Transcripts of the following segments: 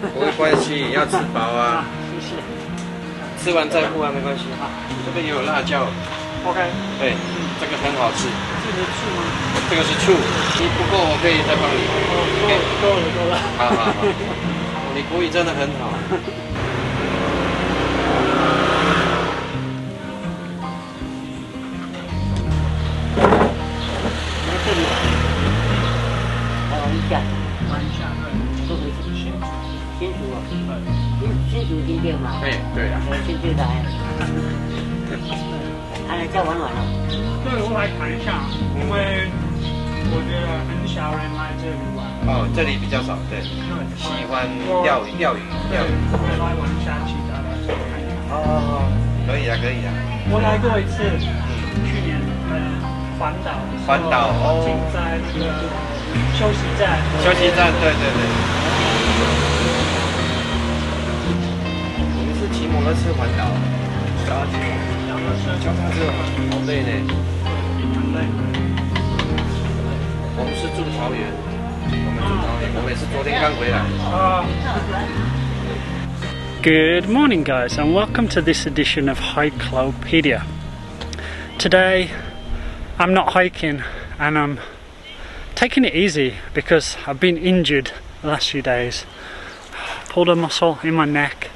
不会关系，要吃饱啊。谢谢。吃完再付啊，没关系。这边也有辣椒。OK。对，这个很好吃。这是醋吗？这个是醋，你不够我可以再帮你。够了。好好好，你国语真的很好。这里，玩一下，对，都可以新竹哦，新竹金店嘛。对啊。新竹来。来叫玩了。对，我来看一下，因为我觉得很少人来这里玩。哦，这里比较少，对。喜欢钓鱼。我来玩一下其他的。哦，可以啊。我来过一次，去年环岛哦，停在那个休息站。对。我们是骑摩托车环岛，脚踏车，好累呢。很累。我们是住桃园，我们也是昨天刚回来。Good morning, guys, and welcome to this edition of Hikelopedia. Today, I'm not hiking, and I'm taking it easy because I've been injured the last few days. Pulled a muscle in my neck,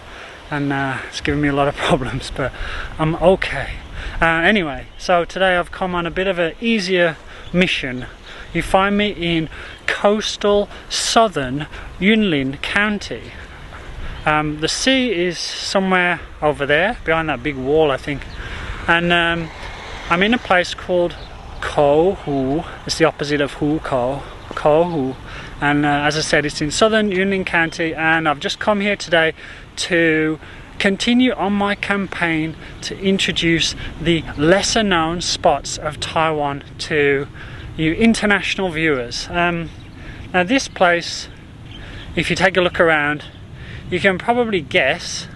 and it's given me a lot of problems, but I'm okay. Anyway, so today I've come on a bit of an easier mission. You find me in coastal southern Yunlin County. The sea is somewhere over there, behind that big wall I think. And I'm in a place called Kouhu. It's the opposite of Kouhu. And as I said, it's in southern Yunlin County, and I've just come here today to continue on my campaign to introduce the lesser known spots of Taiwan to you international viewers. Now this place, if you take a look around, you can probably guess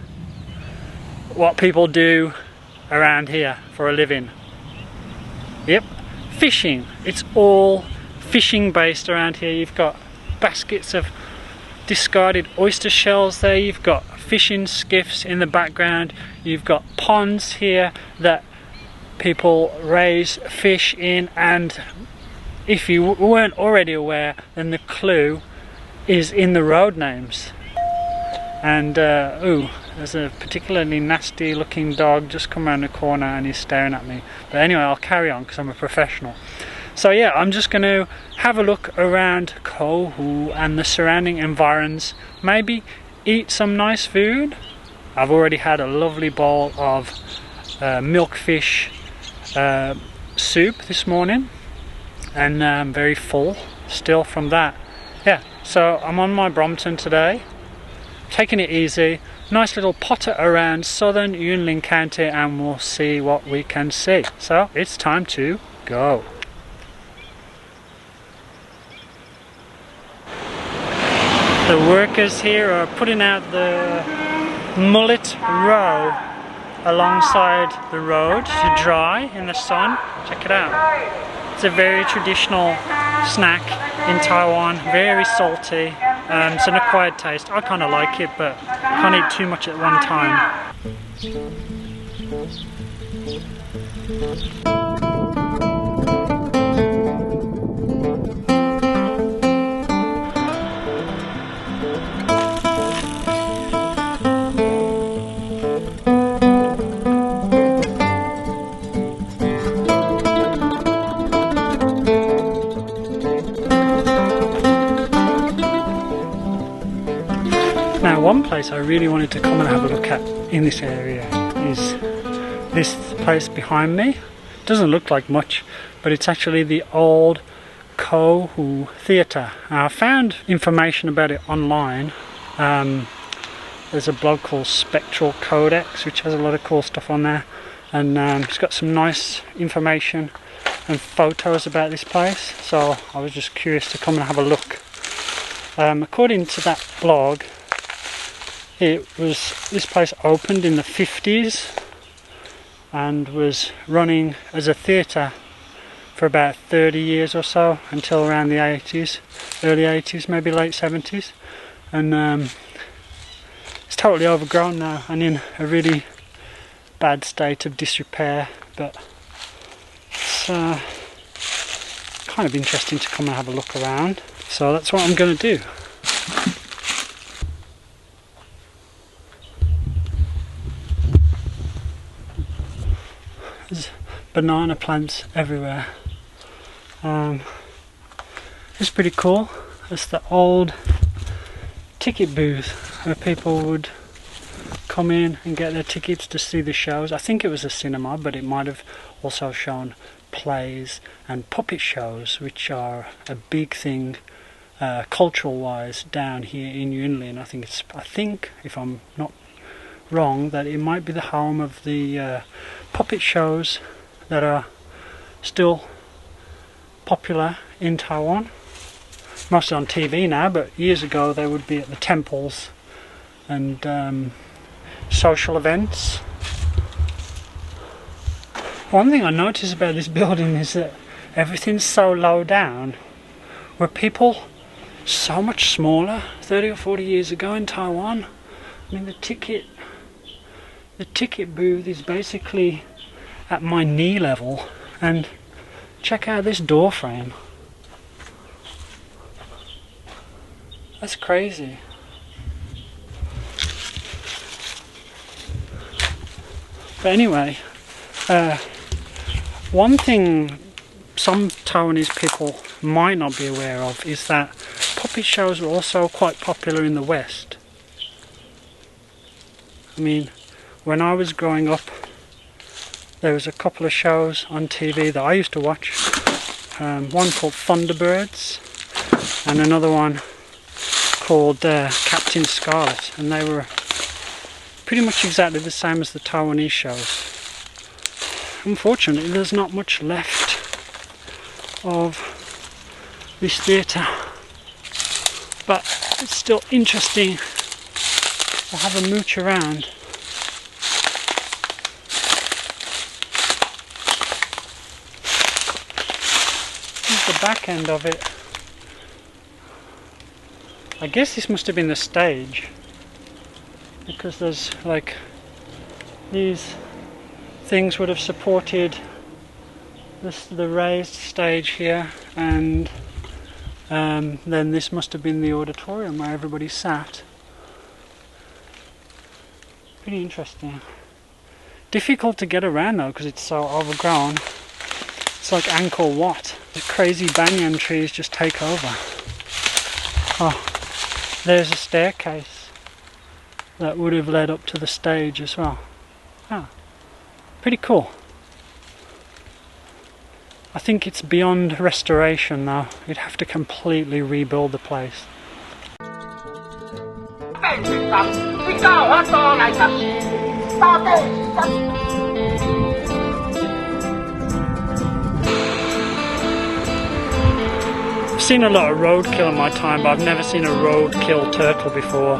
what people do around here for a living. Yep, fishing. It's all fishing based around here. You've got baskets of discarded oyster shells there, you've got fishing skiffs in the background, you've got ponds here that people raise fish in, and if you weren't already aware, then the clue is in the road names. And there's a particularly nasty looking dog just come around the corner and he's staring at me. But anyway, I'll carry on because I'm a professional. So yeah, I'm just going to have a look around Kouhu and the surrounding environs, maybe eat some nice food. I've already had a lovely bowl of milkfish soup this morning, and I'm very full still from that. Yeah, so I'm on my Brompton today, taking it easy, nice little potter around southern Yunlin County, and we'll see what we can see. So it's time to go. The workers here are putting out the mullet roe alongside the road to dry in the sun. Check it out. It's a very traditional snack in Taiwan, very salty. It's an acquired taste. I kind of like it, but I can't eat too much at one time. Now, one place I really wanted to come and have a look at in this area is this place behind me. It doesn't look like much, but it's actually the old Kouhu Theatre. I found information about it online. There's a blog called Spectral Codex, which has a lot of cool stuff on there, and it's got some nice information and photos about this place, so I was just curious to come and have a look. According to that blog, this place opened in the 50s and was running as a theatre for about 30 years or so, until around the 80s, early 80s, maybe late 70s. And It's totally overgrown now and in a really bad state of disrepair, but it's kind of interesting to come and have a look around. So that's what I'm going to do. There's banana plants everywhere. It's pretty cool. It's the old ticket booth where people would come in and get their tickets to see the shows. I think it was a cinema, but it might have also shown plays and puppet shows, which are a big thing cultural wise down here in Yunlin. I think if I'm not wrong, that it might be the home of the puppet shows that are still popular in Taiwan. Mostly on TV now, but years ago they would be at the temples and social events. One thing I notice about this building is that everything's so low down, where people so much smaller 30 or 40 years ago in Taiwan. I mean, the ticket booth is basically at my knee level, and check out this door frame. That's crazy. But anyway, one thing some Taiwanese people might not be aware of is that puppet shows were also quite popular in the West. I mean, when I was growing up, there was a couple of shows on TV that I used to watch. One called Thunderbirds and another one called Captain Scarlet, and they were pretty much exactly the same as the Taiwanese shows. Unfortunately, there's not much left of this theatre, but it's still interesting to have a mooch around. Here's the back end of it. I guess this must have been the stage, because there's like these things would have supported the raised stage here, and then this must have been the auditorium where everybody sat. Pretty interesting. Difficult to get around though because it's so overgrown. It's like Angkor Wat. The crazy banyan trees just take over. Oh, there's a staircase that would have led up to the stage as well. Ah, pretty cool. I think it's beyond restoration though. You'd have to completely rebuild the place. I've seen a lot of roadkill in my time, but I've never seen a roadkill turtle before.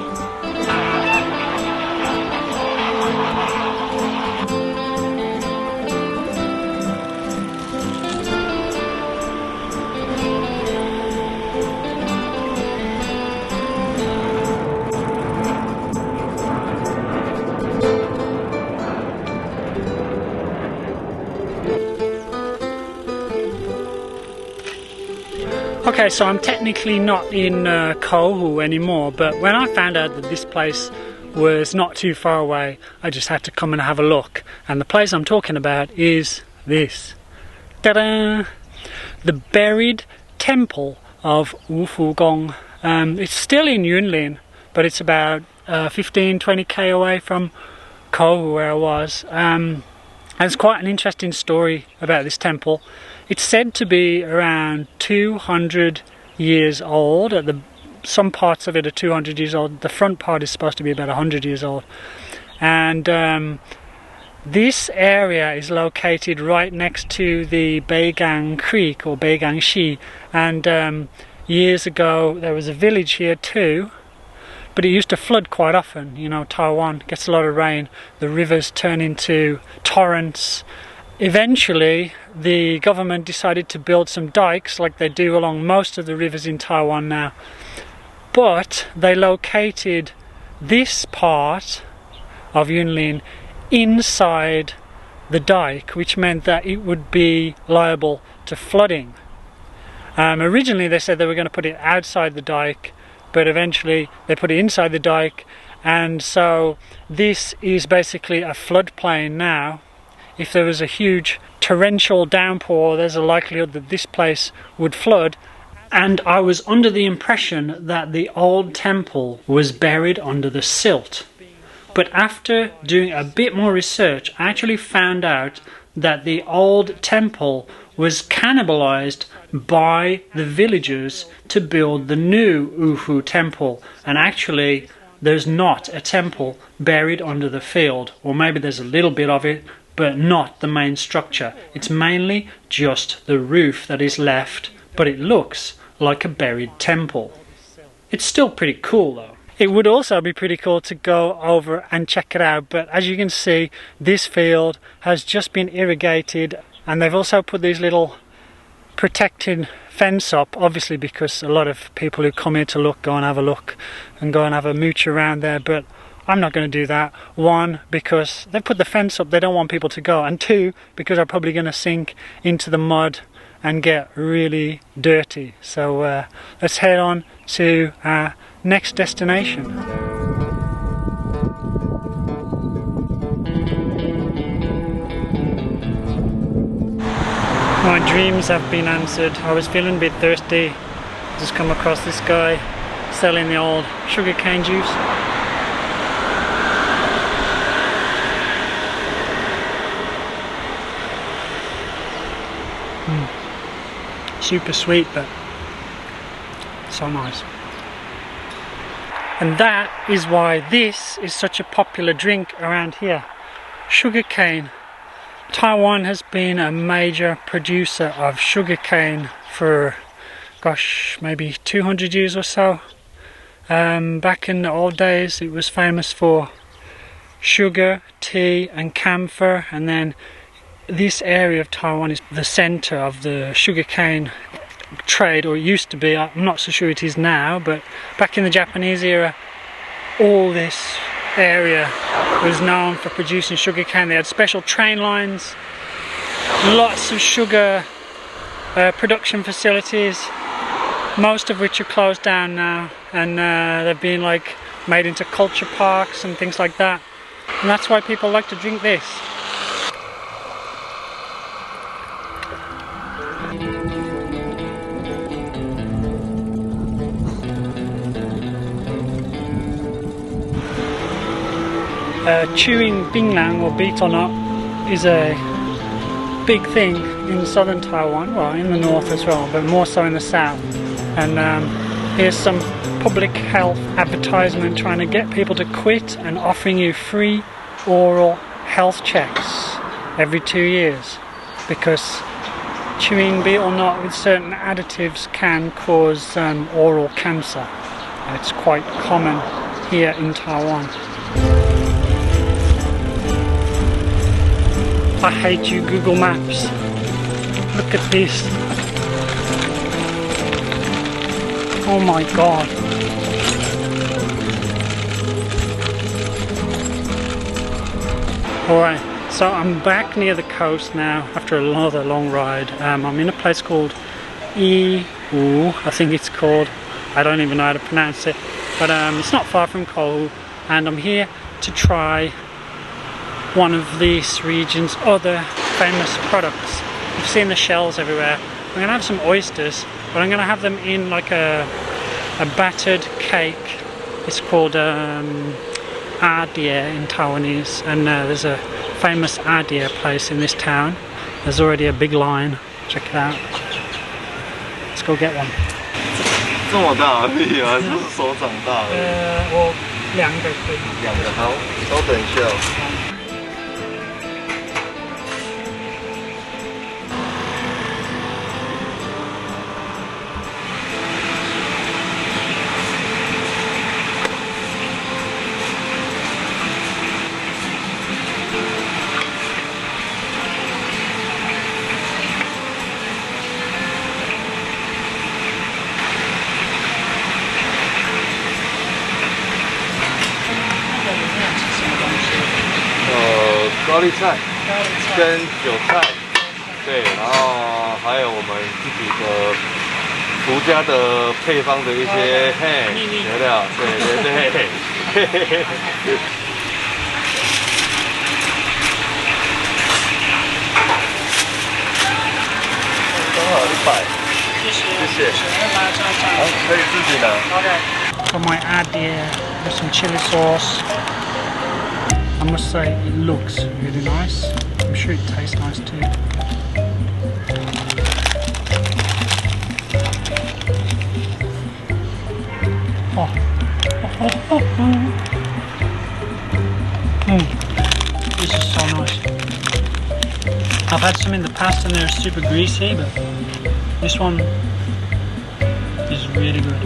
Okay, so I'm technically not in Kouhu anymore, but when I found out that this place was not too far away, I just had to come and have a look. And the place I'm talking about is this. Ta-da! The buried temple of Wufu Temple. It's still in Yunlin, but it's about 15-20k away from Kouhu where I was. And it's quite an interesting story about this temple. It's said to be around 200 years old. Some parts of it are 200 years old. The front part is supposed to be about 100 years old. And this area is located right next to the Beigang Creek or Beigang Shi. And years ago there was a village here too, but it used to flood quite often. You know, Taiwan gets a lot of rain. The rivers turn into torrents. Eventually, the government decided to build some dikes like they do along most of the rivers in Taiwan now. But they located this part of Yunlin inside the dike, which meant that it would be liable to flooding. Originally they said they were going to put it outside the dike, but eventually they put it inside the dike, and so this is basically a floodplain now. If there was a huge torrential downpour, there's a likelihood that this place would flood. And I was under the impression that the old temple was buried under the silt. But after doing a bit more research, I actually found out that the old temple was cannibalized by the villagers to build the new Wufu Temple. And actually, there's not a temple buried under the field. Or maybe there's a little bit of it, but not the main structure. It's mainly just the roof that is left, but it looks like a buried temple. It's still pretty cool though. It would also be pretty cool to go over and check it out, but as you can see, this field has just been irrigated, and they've also put these little protected fence up, obviously because a lot of people who come here to look go and have a look and go and have a mooch around there, but I'm not going to do that. One, because they've put the fence up, they don't want people to go, and two, because I'm probably going to sink into the mud and get really dirty. So let's head on to our next destination. My dreams have been answered. I was feeling a bit thirsty. Just come across this guy selling the old sugarcane juice. Super sweet, but so nice. And that is why this is such a popular drink around here. Sugarcane. Taiwan has been a major producer of sugarcane for, gosh, maybe 200 years or so. Back in the old days it was famous for sugar, tea and camphor, and then this area of Taiwan is the center of the sugarcane trade, or it used to be. I'm not so sure it is now, but back in the Japanese era, all this area was known for producing sugarcane. They had special train lines, lots of sugar production facilities, most of which are closed down now, and they've been like made into culture parks and things like that. And that's why people like to drink this. Chewing binglang or betel nut is a big thing in southern Taiwan, well in the north as well, but more so in the south. And here's some public health advertisement trying to get people to quit and offering you free oral health checks every 2 years, because chewing betel nut with certain additives can cause oral cancer. It's quite common here in Taiwan. I hate you, Google Maps. Look at this. Oh my god. Alright, so I'm back near the coast now after another long ride. I'm in a place called Yiwu, I think it's called. I don't even know how to pronounce it. But it's not far from Kouhu, and I'm here to try one of this region's other famous products. You've seen the shells everywhere. I'm going to have some oysters, but I'm going to have them in like a battered cake. It's called a'dia in Taiwanese, and there's a famous a'dia place in this town. There's already a big line. Check it out. Let's go get one. 这么大而已啊，就是手掌大而已。我2个可以。2个，好，稍等一下哦。高丽菜跟韭菜，对，然后还有我们自己的独家的配方的一些调料，对，嘿嘿嘿。刚好100，谢谢。好，可以自己拿。For my idea with some chili sauce. I must say it looks really nice. I'm sure it tastes nice too. This is so nice. I've had some in the past and they're super greasy, but this one is really good.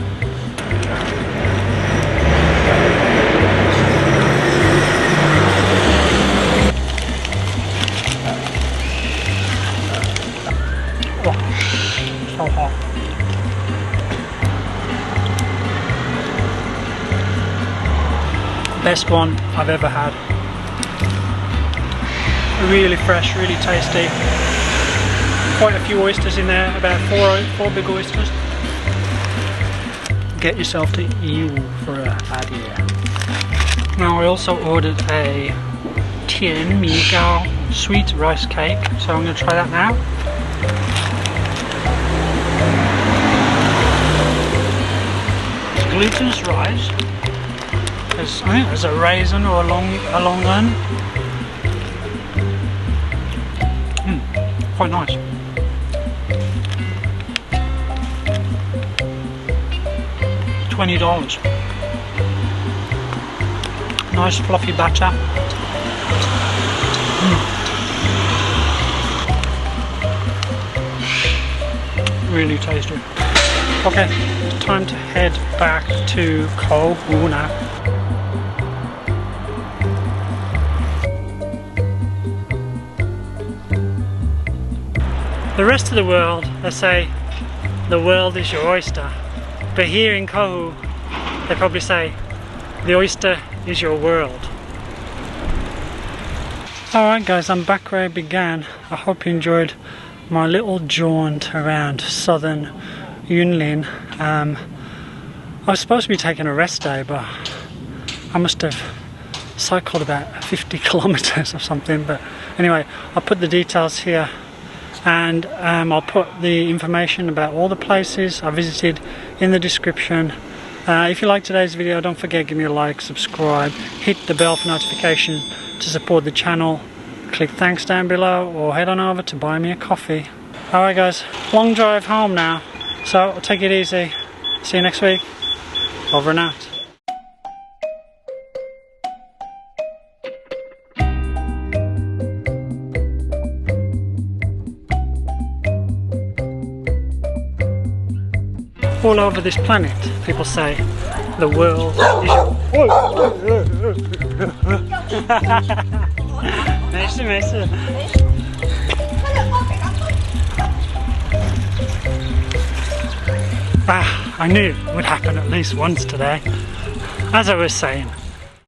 Oh, so hot. Best one I've ever had. Really fresh, really tasty. Quite a few oysters in there, about four big oysters. Get yourself to Yiwu for a idea. Now I also ordered a Tian sweet rice cake, so I'm going to try that now. It's glutinous rice. I think there's a raisin or a long one. Quite nice. $20. Nice fluffy batter. Really tasty. Okay, it's time to head back to Kouhu now. The rest of the world, they say, the world is your oyster. But here in Kouhu, they probably say, the oyster is your world. Alright guys, I'm back where I began. I hope you enjoyed my little jaunt around southern Yunlin. I was supposed to be taking a rest day, but I must have cycled about 50 kilometers or something. But anyway, I'll put the details here. And I'll put the information about all the places I visited in the description. If you like today's video, don't forget, give me a like, subscribe, hit the bell for notification to support the channel, click thanks down below, or head on over to buy me a coffee. Alright guys, long drive home now, so take it easy. See you next week. Over and out. All over this planet, people say the world is your... 没事。I knew it would happen at least once today. As I was saying,